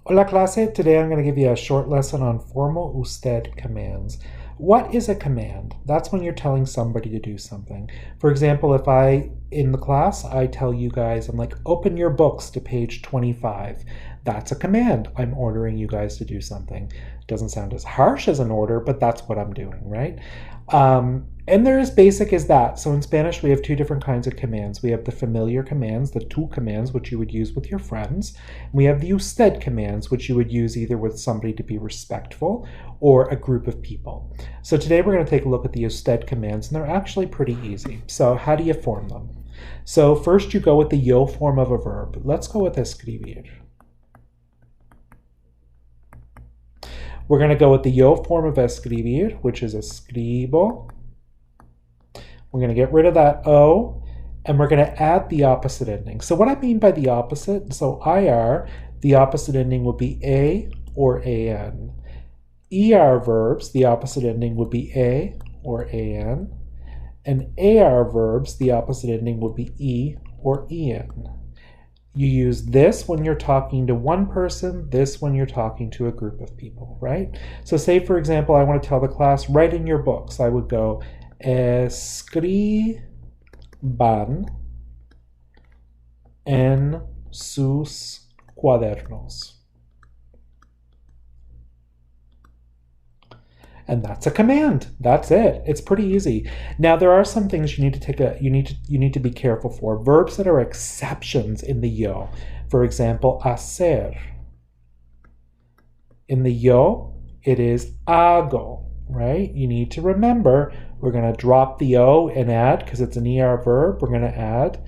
Hola clase, today I'm going to give you a short lesson on formal usted commands. What is a command? That's when you're telling somebody to do something. For example, if in the class, I tell you guys, I'm like, open your books to page 25. That's a command. I'm ordering you guys to do something. It doesn't sound as harsh as an order, but that's what I'm doing, right? And they're as basic as that. So in Spanish, we have two different kinds of commands. We have the familiar commands, the tú commands, which you would use with your friends. We have the usted commands, which you would use either with somebody to be respectful or a group of people. So today we're going to take a look at the usted commands, and they're actually pretty easy. So how do you form them? So first you go with the yo form of a verb. Let's go with escribir. We're going to go with the yo form of escribir, which is escribo. We're going to get rid of that O, and we're going to add the opposite ending. So what I mean by the opposite, so IR, the opposite ending would be A or AN. ER verbs, the opposite ending would be A or AN. And AR verbs, the opposite ending would be E or EN. You use this when you're talking to one person, this when you're talking to a group of people, right? So say, for example, I want to tell the class, write in your books. I would go, escriban en sus cuadernos. And that's a command. That's it. It's pretty easy. Now there are some things you need to be careful for. Verbs that are exceptions in the yo. For example, hacer. In the yo, it is hago, right? You need to remember we're going to drop the O and add, because it's an ER verb, we're going to add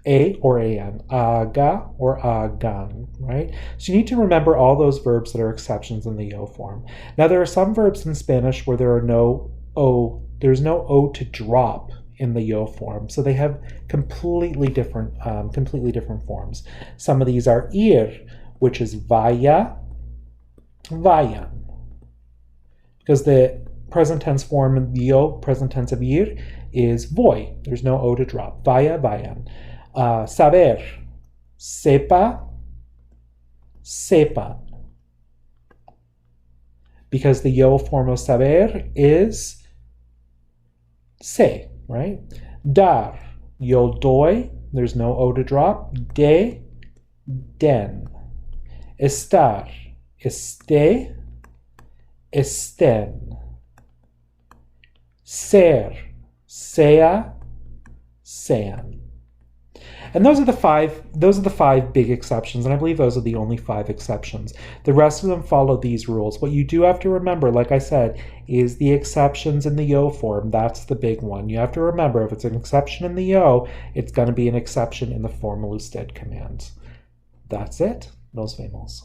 A or AN, aga or agan, right? So you need to remember all those verbs that are exceptions in the yo form. Now there are some verbs in Spanish where there's no O to drop in the yo form, so they have completely different forms. Some of these are ir, which is vaya, vayan, because the present tense form in the yo, present tense of ir, is voy. There's no O to drop. Vaya, vayan. Saber, sepa, sepan. Because the yo form of saber is se, right? Dar, yo doy, there's no O to drop. De, den. Estar, esté, estén. Ser, sea, sean. And those are the five big exceptions, and I believe those are the only 5 exceptions. The rest of them follow these rules. What you do have to remember, like I said, is the exceptions in the yo form. That's the big one. You have to remember if it's an exception in the yo, it's going to be an exception in the formal usted commands. That's it. Nos vemos.